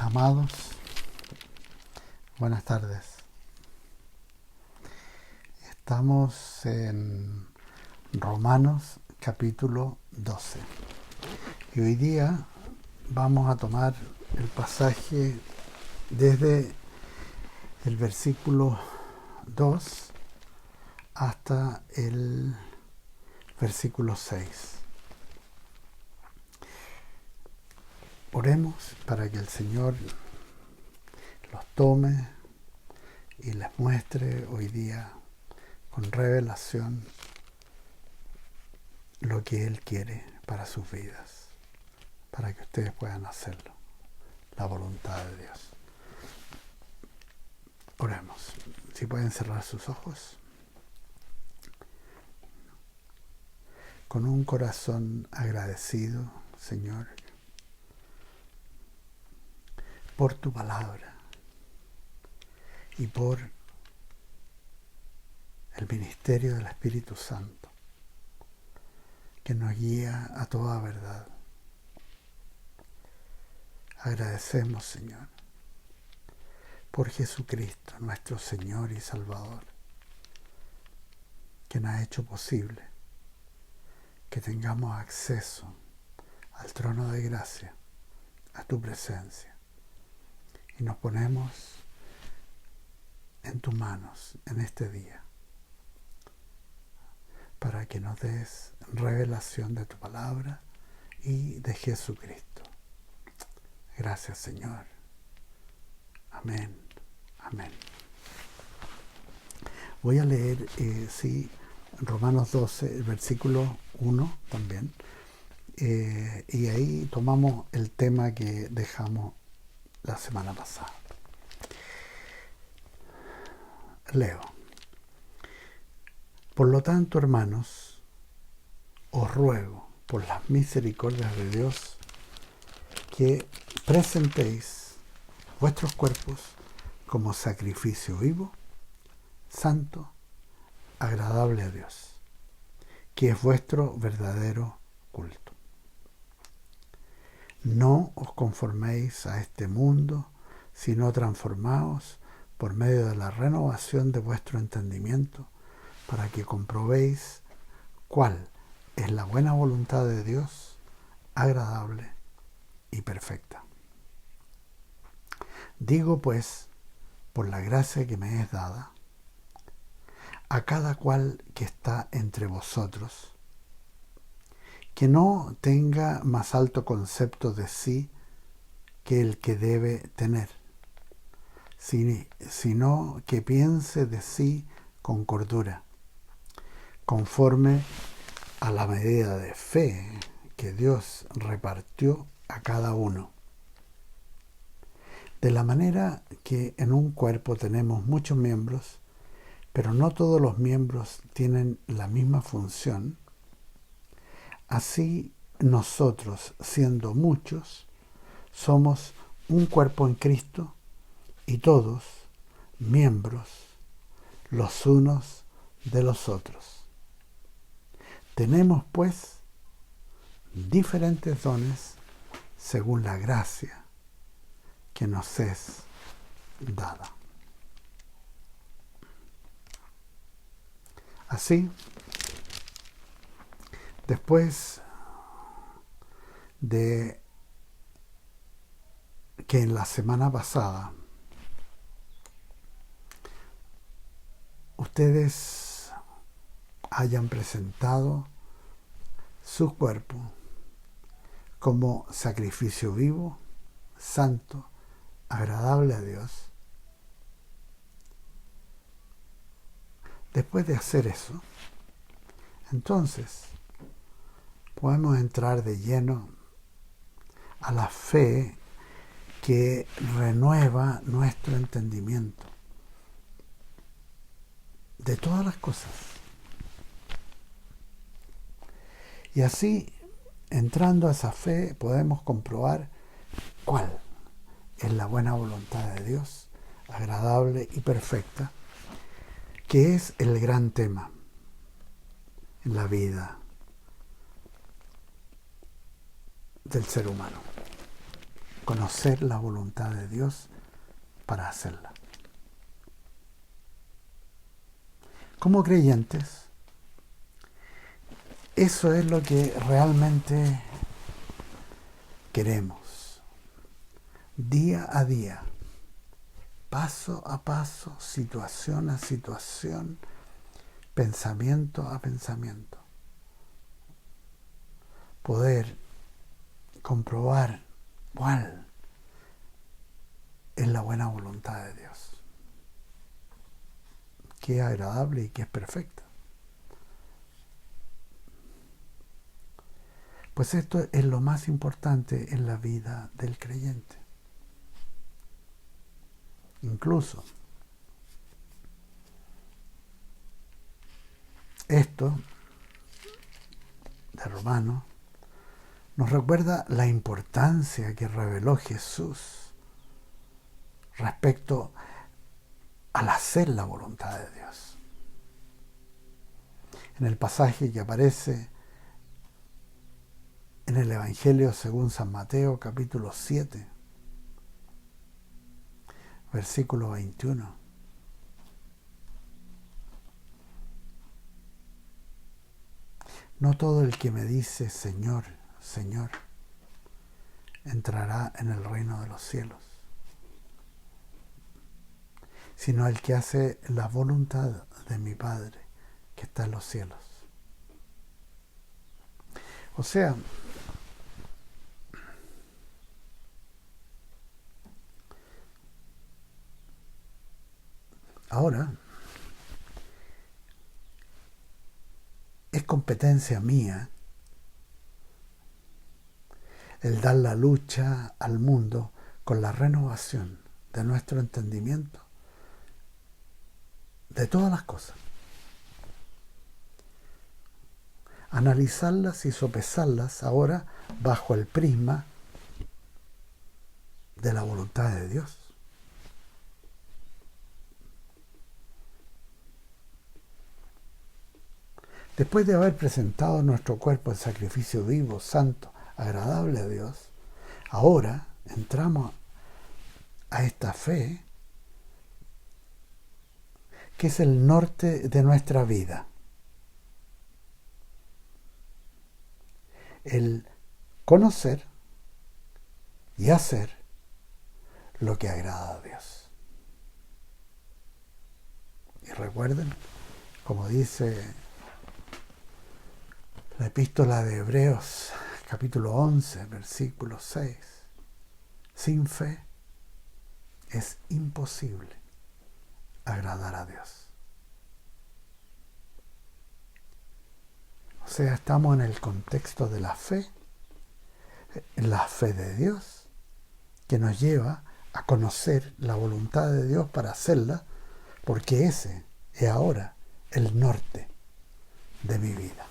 Amados, buenas tardes. Estamos en Romanos capítulo 12 y hoy día vamos a tomar el pasaje desde el versículo 2 hasta el versículo 6. Oremos para que el Señor los tome y les muestre hoy día con revelación lo que Él quiere para sus vidas, para que ustedes puedan hacerlo, la voluntad de Dios. Oremos. Si pueden cerrar sus ojos. Con un corazón agradecido, Señor, por tu palabra y por el ministerio del Espíritu Santo que nos guía a toda verdad. Agradecemos, Señor, por Jesucristo, nuestro Señor y Salvador, que nos ha hecho posible que tengamos acceso al trono de gracia, a tu presencia. Y nos ponemos en tus manos en este día para que nos des revelación de tu palabra y de Jesucristo. Gracias, Señor. Amén. Amén. Voy a leer, Romanos 12, el versículo 1 también. Y ahí tomamos el tema que dejamos la semana pasada. Leo. Por lo tanto, hermanos, os ruego por las misericordias de Dios que presentéis vuestros cuerpos como sacrificio vivo, santo, agradable a Dios, que es vuestro verdadero culto. No os conforméis a este mundo, sino transformaos por medio de la renovación de vuestro entendimiento, para que comprobéis cuál es la buena voluntad de Dios, agradable y perfecta. Digo pues, por la gracia que me es dada, a cada cual que está entre vosotros, que no tenga más alto concepto de sí que el que debe tener, sino que piense de sí con cordura, conforme a la medida de fe que Dios repartió a cada uno. De la manera que en un cuerpo tenemos muchos miembros, pero no todos los miembros tienen la misma función, así nosotros, siendo muchos, somos un cuerpo en Cristo y todos miembros los unos de los otros. Tenemos, pues, diferentes dones según la gracia que nos es dada. Así, después de que en la semana pasada ustedes hayan presentado su cuerpo como sacrificio vivo, santo, agradable a Dios. Después de hacer eso, entonces podemos entrar de lleno a la fe que renueva nuestro entendimiento de todas las cosas. Y así, entrando a esa fe, podemos comprobar cuál es la buena voluntad de Dios, agradable y perfecta, que es el gran tema en la vida del ser humano. conocer la voluntad de Dios para hacerla. Como creyentes, eso es lo que realmente queremos. Día a día, paso a paso, situación a situación, pensamiento a pensamiento. Poder comprobar cuál es la buena voluntad de Dios, que es agradable y que es perfecta. Pues esto es lo más importante en la vida del creyente. Incluso esto de Romanos nos recuerda la importancia que reveló Jesús respecto al hacer la voluntad de Dios. En el pasaje que aparece en el Evangelio según San Mateo, capítulo 7, versículo 21. No todo el que me dice Señor, Señor, entrará en el reino de los cielos, sino el que hace la voluntad de mi Padre que está en los cielos. O sea, ahora es competencia mía el dar la lucha al mundo con la renovación de nuestro entendimiento de todas las cosas. Analizarlas y sopesarlas ahora bajo el prisma de la voluntad de Dios. Después de haber presentado nuestro cuerpo en sacrificio vivo, santo, agradable a Dios, ahora entramos a esta fe que es el norte de nuestra vida. El conocer y hacer lo que agrada a Dios. Y recuerden, como dice la epístola de Hebreos, capítulo 11, versículo 6, sin fe es imposible agradar a Dios. O sea, estamos en el contexto de la fe de Dios, que nos lleva a conocer la voluntad de Dios para hacerla, porque ese es ahora el norte de mi vida.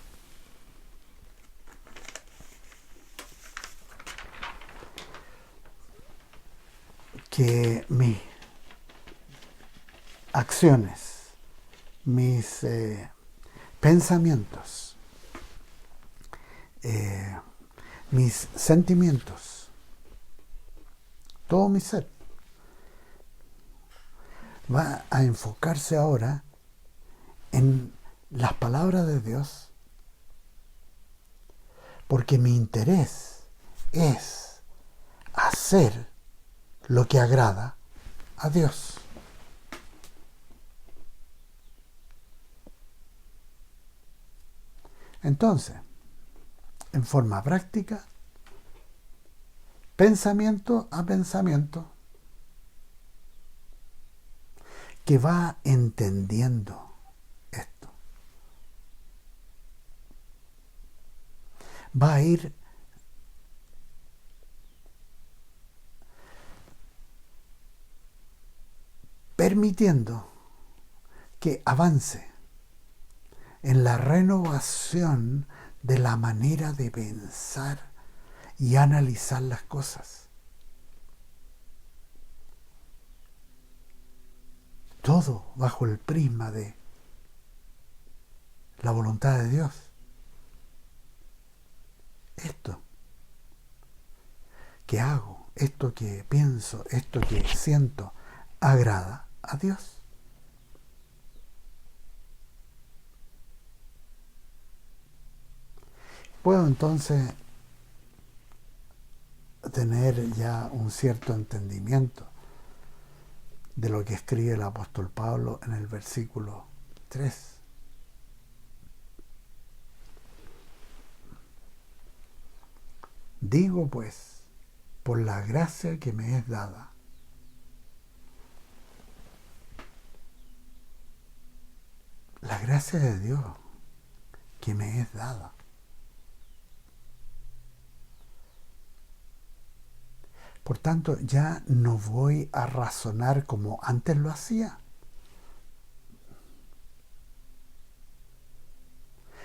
Que mis acciones, mis pensamientos, mis sentimientos, todo mi ser va a enfocarse ahora en las palabras de Dios, porque mi interés es hacer lo que agrada a Dios. Entonces, en forma práctica, pensamiento a pensamiento, que va entendiendo esto, va a ir permitiendo que avance en la renovación de la manera de pensar y analizar las cosas. Todo bajo el prisma de la voluntad de Dios. Esto que hago esto que pienso, esto que siento, agrada a Dios. Puedo entonces tener ya un cierto entendimiento de lo que escribe el apóstol Pablo en el versículo 3. Digo pues, por la gracia que me es dada, la gracia de Dios que me es dada. Por tanto, ya no voy a razonar como antes lo hacía,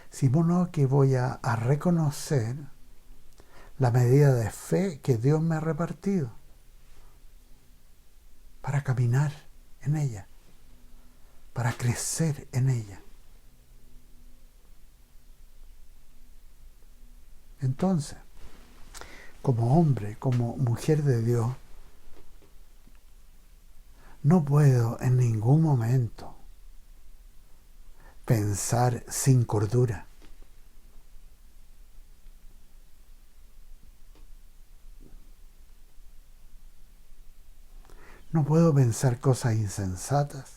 sino que voy a reconocer la medida de fe que Dios me ha repartido para caminar en ella, para crecer en ella. Entonces, como hombre, como mujer de Dios, no puedo en ningún momento pensar sin cordura. No puedo pensar cosas insensatas.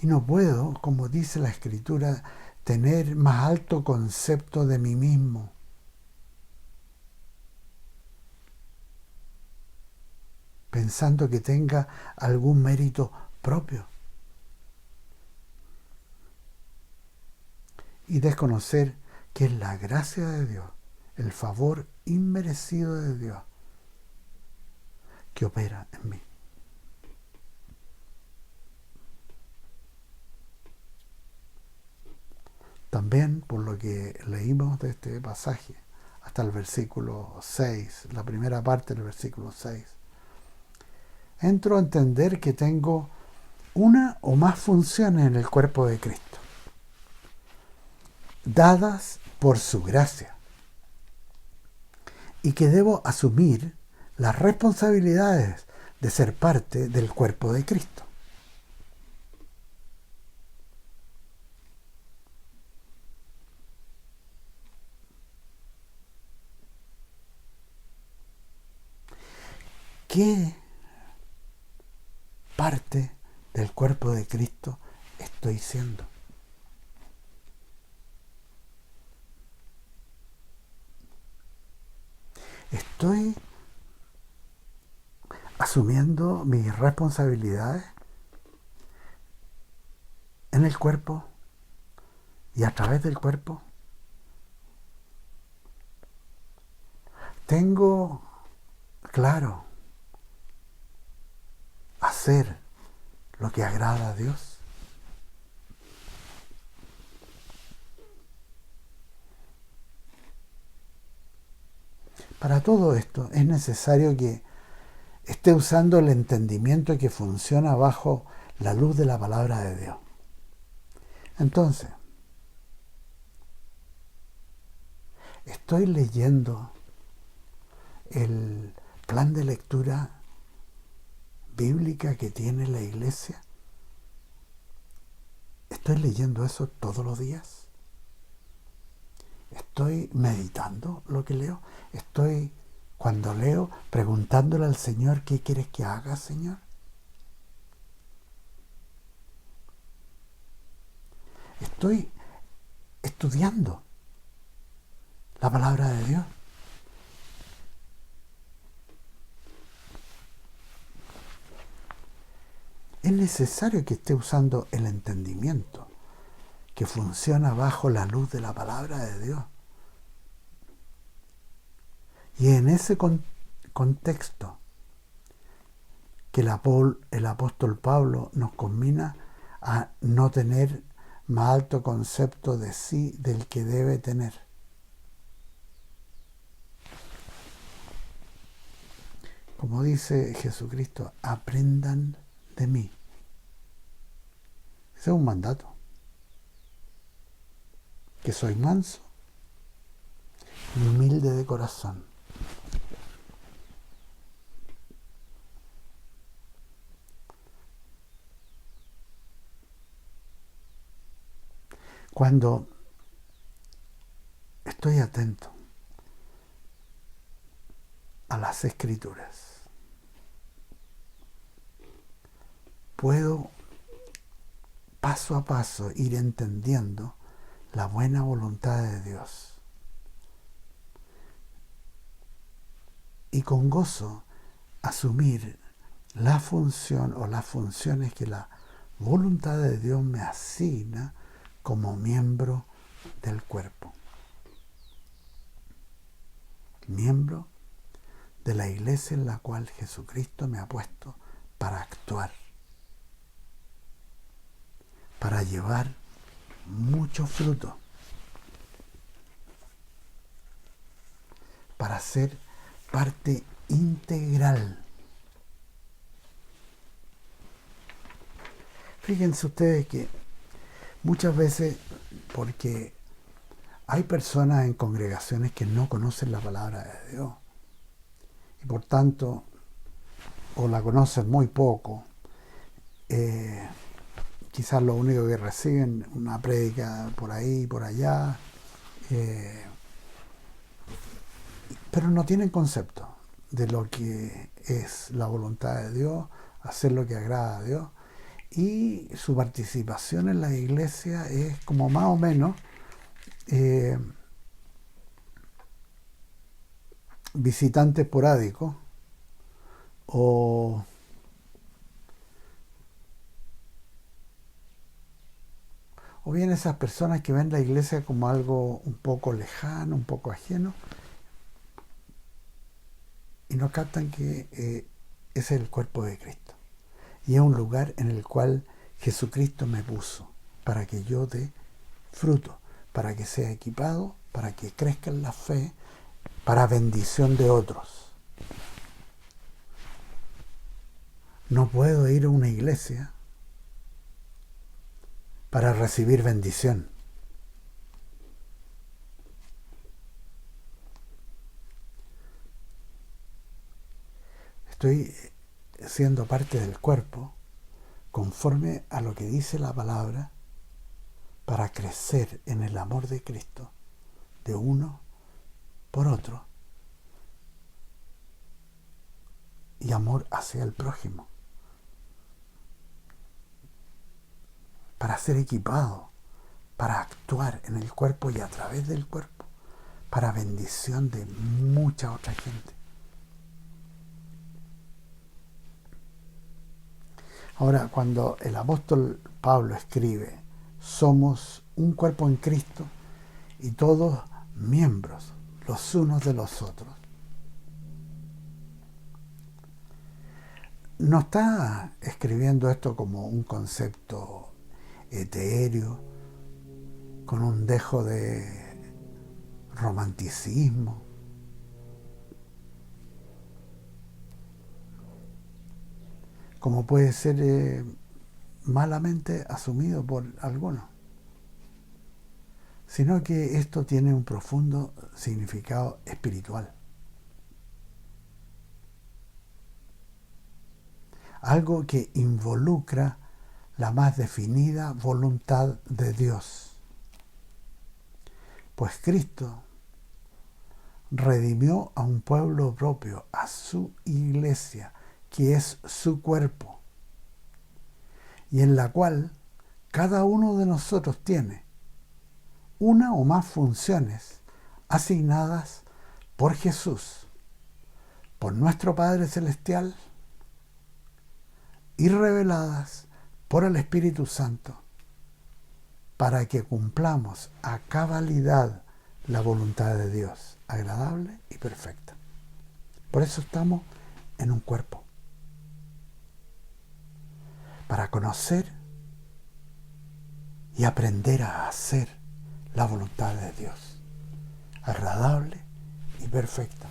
Y no puedo, como dice la Escritura, tener más alto concepto de mí mismo. Pensando que tenga algún mérito propio. Y desconocer que es la gracia de Dios, el favor inmerecido de Dios, que opera en mí. También, por lo que leímos de este pasaje, hasta el versículo 6, la primera parte del versículo 6, entro a entender que tengo una o más funciones en el cuerpo de Cristo, dadas por su gracia, y que debo asumir las responsabilidades de ser parte del cuerpo de Cristo. ¿Qué parte del cuerpo de Cristo estoy siendo? ¿Estoy asumiendo mis responsabilidades en el cuerpo y a través del cuerpo? ¿Tengo claro hacer lo que agrada a Dios? Para todo esto es necesario que esté usando el entendimiento que funciona bajo la luz de la palabra de Dios. Entonces, estoy leyendo el plan de lectura bíblica que tiene la iglesia. ¿Estoy leyendo eso todos los días? ¿Estoy meditando lo que leo? ¿Estoy, cuando leo, preguntándole al Señor qué quieres que haga, Señor? ¿Estoy estudiando la palabra de Dios? Es necesario que esté usando el entendimiento que funciona bajo la luz de la palabra de Dios. Y en ese contexto que el apóstol Pablo nos conmina a no tener más alto concepto de sí del que debe tener. Como dice Jesucristo, aprendan de mí. Ese es un mandato. Que soy manso y humilde de corazón. Cuando estoy atento a las Escrituras, puedo paso a paso ir entendiendo la buena voluntad de Dios. Y con gozo asumir la función o las funciones que la voluntad de Dios me asigna como miembro del cuerpo. Miembro de la iglesia en la cual Jesucristo me ha puesto para actuar, para llevar mucho fruto, para ser parte integral. Fíjense ustedes que muchas veces, porque hay personas en congregaciones que no conocen la palabra de Dios y por tanto o la conocen muy poco, quizás lo único que reciben una prédica por ahí, por allá, pero no tienen concepto de lo que es la voluntad de Dios, hacer lo que agrada a Dios, y su participación en la iglesia es como más o menos visitante esporádico o bien esas personas que ven la iglesia como algo un poco lejano, un poco ajeno, y no captan que ese es el cuerpo de Cristo. Y es un lugar en el cual Jesucristo me puso para que yo dé fruto, para que sea equipado, para que crezca en la fe, para bendición de otros. No puedo ir a una iglesia para recibir bendición. Estoy siendo parte del cuerpo conforme a lo que dice la palabra para crecer en el amor de Cristo, de uno por otro, y amor hacia el prójimo, para ser equipado, para actuar en el cuerpo y a través del cuerpo, para bendición de mucha otra gente. Ahora, cuando el apóstol Pablo escribe, somos un cuerpo en Cristo y todos miembros los unos de los otros, no está escribiendo esto como un concepto etéreo, con un dejo de romanticismo. Como puede ser malamente asumido por algunos, sino que esto tiene un profundo significado espiritual. Algo que involucra la más definida voluntad de Dios. Pues Cristo redimió a un pueblo propio, a su iglesia, que es su cuerpo, y en la cual cada uno de nosotros tiene una o más funciones asignadas por Jesús, por nuestro Padre Celestial, y reveladas por el Espíritu Santo, para que cumplamos a cabalidad la voluntad de Dios, agradable y perfecta. Por eso estamos en un cuerpo, para conocer y aprender a hacer la voluntad de Dios, agradable y perfecta.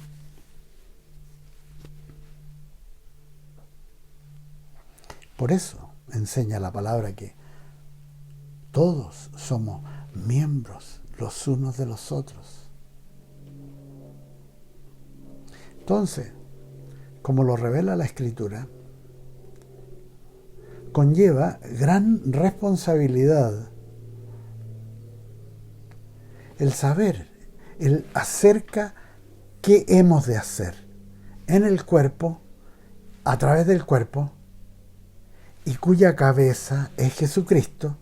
Por eso enseña la palabra que todos somos miembros los unos de los otros. Entonces, como lo revela la Escritura, conlleva gran responsabilidad el saber, el acerca qué hemos de hacer en el cuerpo, a través del cuerpo, y cuya cabeza es Jesucristo,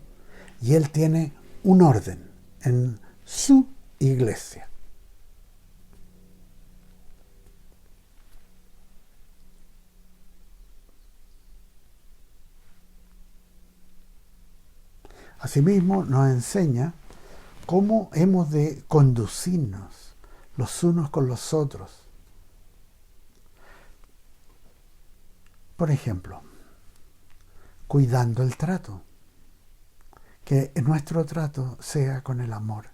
y Él tiene un orden en su iglesia. Asimismo, nos enseña cómo hemos de conducirnos los unos con los otros. Por ejemplo, cuidando el trato. Que nuestro trato sea con el amor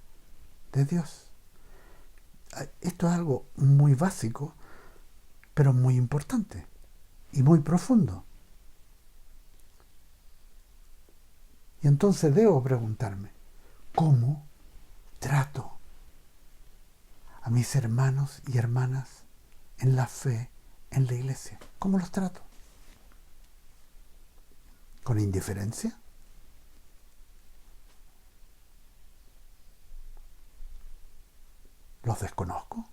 de Dios. Esto es algo muy básico, pero muy importante y muy profundo. Y entonces debo preguntarme, ¿cómo trato a mis hermanos y hermanas en la fe, en la iglesia? ¿Cómo los trato? ¿Con indiferencia? ¿Los desconozco?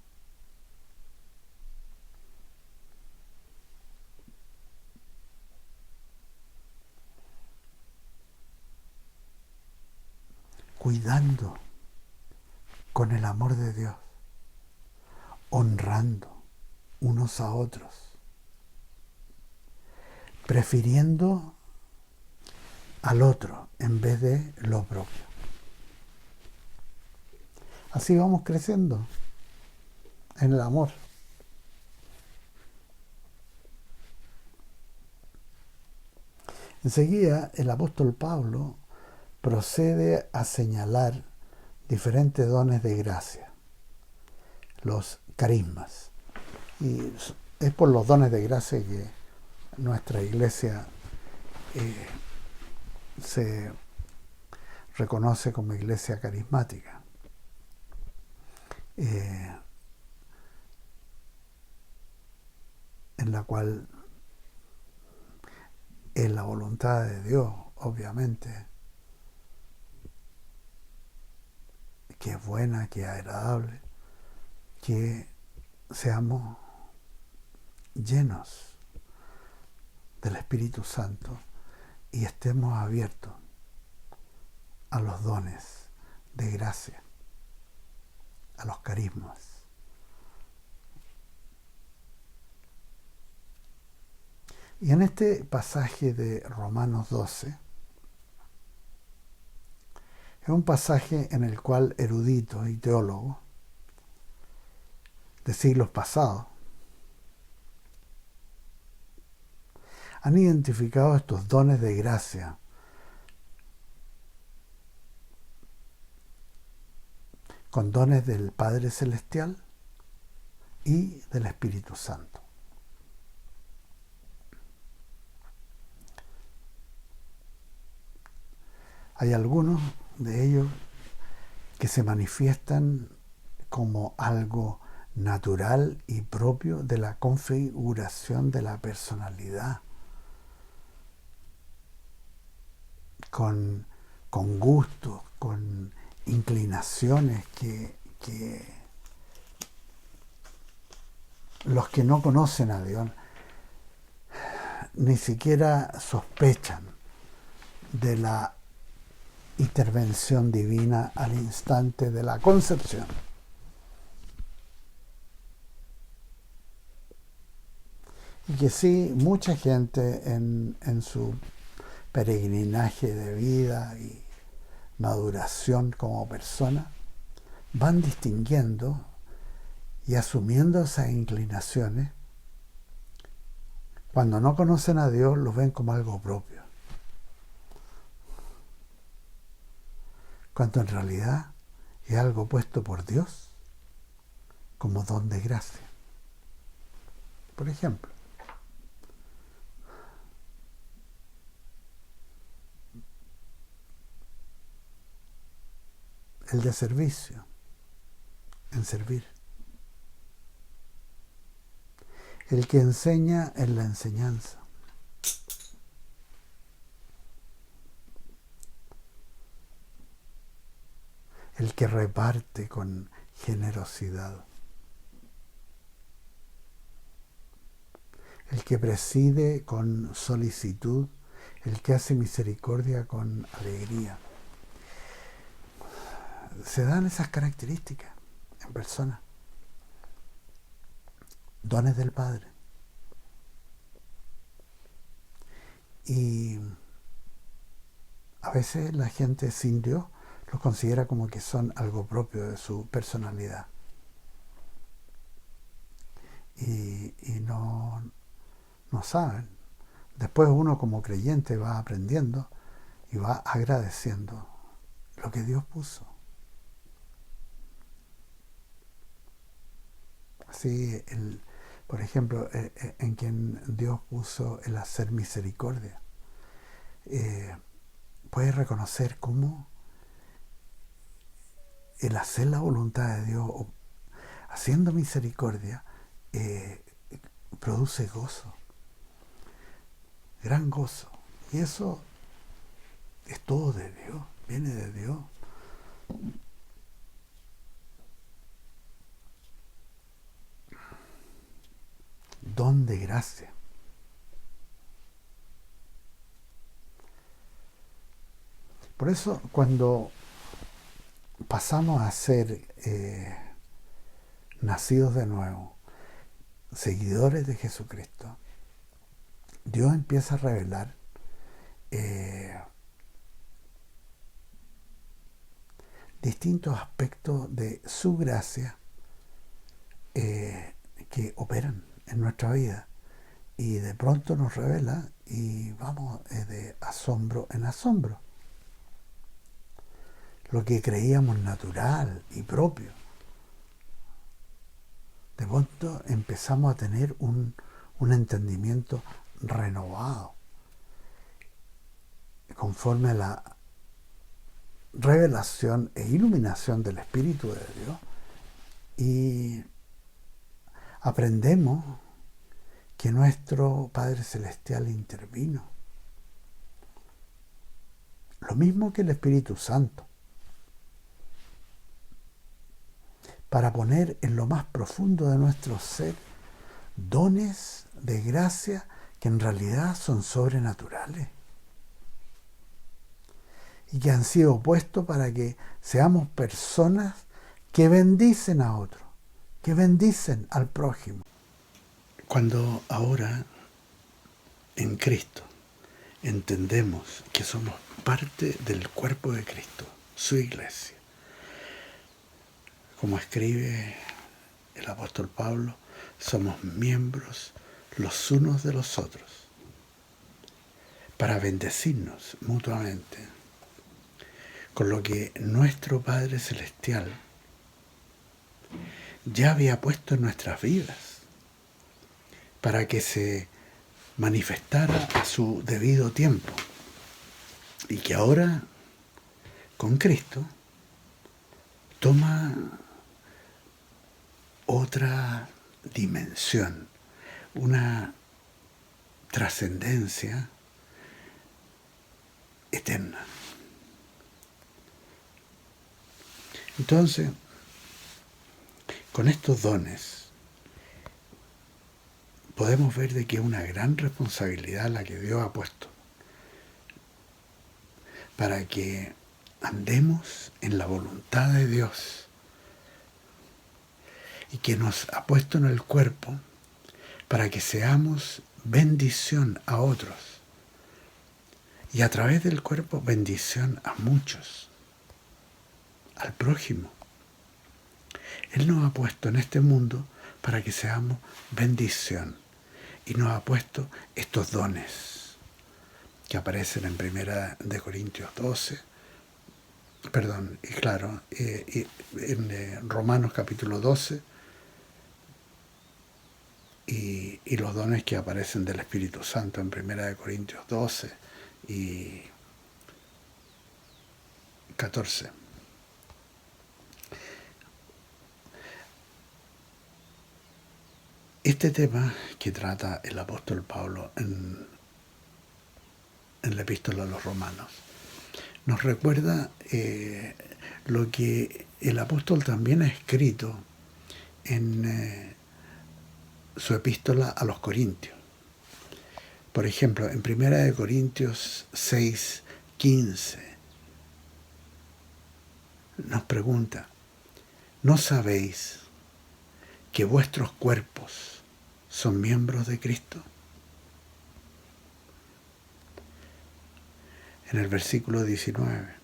Cuidando con el amor de Dios, honrando unos a otros, prefiriendo al otro en vez de lo propio. Así vamos creciendo en el amor. Enseguida el apóstol Pablo procede a señalar diferentes dones de gracia, los carismas. Y es por los dones de gracia que nuestra iglesia se reconoce como iglesia carismática. En la cual es la voluntad de Dios, obviamente, que es buena, que es agradable, que seamos llenos del Espíritu Santo y estemos abiertos a los dones de gracia, a los carismas. Y en este pasaje de Romanos 12, es un pasaje en el cual eruditos y teólogos de siglos pasados han identificado estos dones de gracia con dones del Padre Celestial y del Espíritu Santo. Hay algunos de ellos que se manifiestan como algo natural y propio de la configuración de la personalidad, con gustos, con inclinaciones que los que no conocen a Dios ni siquiera sospechan de la intervención divina al instante de la concepción. Y que sí, mucha gente en su peregrinaje de vida y maduración como persona van distinguiendo y asumiendo esas inclinaciones. Cuando no conocen a Dios, los ven como algo propio, cuando en realidad es algo puesto por Dios como don de gracia. Por ejemplo, el de servicio, en servir. el que enseña en la enseñanza, el que reparte con generosidad, el que preside con solicitud, el que hace misericordia con alegría. Se dan esas características en personas, dones del Padre. Y a veces la gente sin Dios los considera como que son algo propio de su personalidad. Y no saben. Después uno como creyente va aprendiendo y va agradeciendo lo que Dios puso. Así, por ejemplo, en quien Dios puso el hacer misericordia. Puedes reconocer cómo el hacer la voluntad de Dios, haciendo misericordia, produce gozo, gran gozo. Y eso es todo de Dios, viene de Dios. Don de gracia. Por eso cuando pasamos a ser nacidos de nuevo, seguidores de Jesucristo, Dios empieza a revelar distintos aspectos de su gracia que operan en nuestra vida, y de pronto nos revela y vamos de asombro en asombro. Lo que creíamos natural y propio, de pronto empezamos a tener un entendimiento renovado conforme a la revelación e iluminación del Espíritu de Dios, y aprendemos que nuestro Padre Celestial intervino. Lo mismo que el Espíritu Santo, para poner en lo más profundo de nuestro ser dones de gracia que en realidad son sobrenaturales y que han sido puestos para que seamos personas que bendicen a otros, que bendicen al prójimo. Cuando ahora en Cristo entendemos que somos parte del cuerpo de Cristo, su iglesia, como escribe el apóstol Pablo, somos miembros los unos de los otros para bendecirnos mutuamente, con lo que nuestro Padre Celestial ya había puesto en nuestras vidas para que se manifestara a su debido tiempo, y que ahora con Cristo toma otra dimensión, una trascendencia eterna. Entonces, con estos dones podemos ver de que es una gran responsabilidad la que Dios ha puesto para que andemos en la voluntad de Dios, y que nos ha puesto en el cuerpo para que seamos bendición a otros, y a través del cuerpo bendición a muchos, al prójimo. Él nos ha puesto en este mundo para que seamos bendición, y nos ha puesto estos dones que aparecen en 1 Corintios 12, perdón, y claro, en Romanos capítulo 12, y los dones que aparecen del Espíritu Santo en 1 Corintios 12 y 14. Este tema que trata el apóstol Pablo en la epístola a los Romanos nos recuerda lo que el apóstol también ha escrito en su epístola a los Corintios. Por ejemplo, en 1 Corintios 6:15 nos pregunta: ¿no sabéis que vuestros cuerpos son miembros de Cristo? En el versículo 19: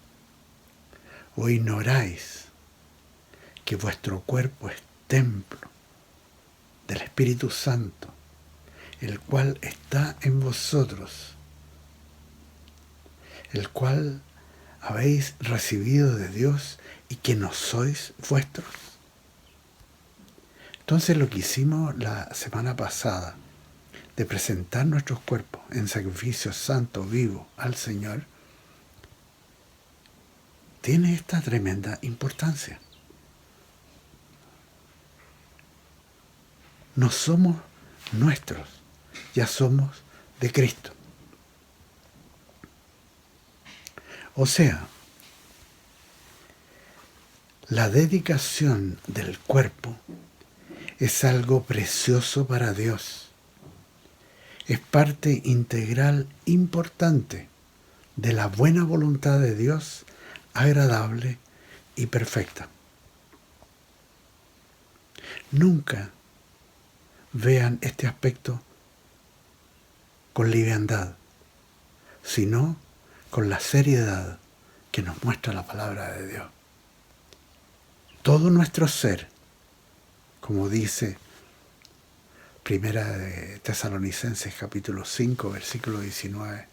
¿o ignoráis que vuestro cuerpo es templo del Espíritu Santo, el cual está en vosotros, el cual habéis recibido de Dios y que no sois vuestros? Entonces, lo que hicimos la semana pasada de presentar nuestros cuerpos en sacrificio santo, vivo al Señor, tiene esta tremenda importancia. No somos nuestros, ya somos de Cristo. O sea, la dedicación del cuerpo es algo precioso para Dios. Es parte integral importante de la buena voluntad de Dios, agradable y perfecta. Nunca vean este aspecto con liviandad, sino con la seriedad que nos muestra la palabra de Dios. Todo nuestro ser, como dice Primera de Tesalonicenses capítulo 5, versículo 19,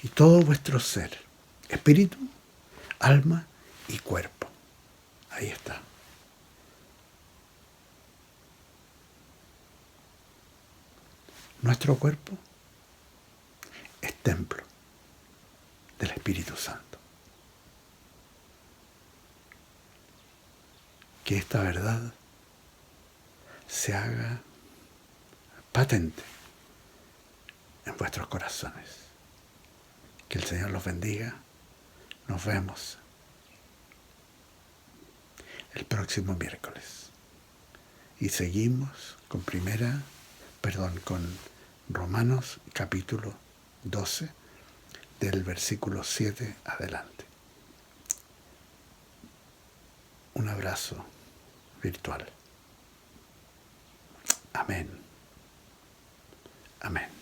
y todo vuestro ser, espíritu, alma y cuerpo. Ahí está. Nuestro cuerpo es templo del Espíritu Santo. Que esta verdad se haga patente en vuestros corazones. Que el Señor los bendiga. Nos vemos el próximo miércoles. Y seguimos con con Romanos capítulo 12, del versículo 7 adelante. Un abrazo virtual. Amén. Amén.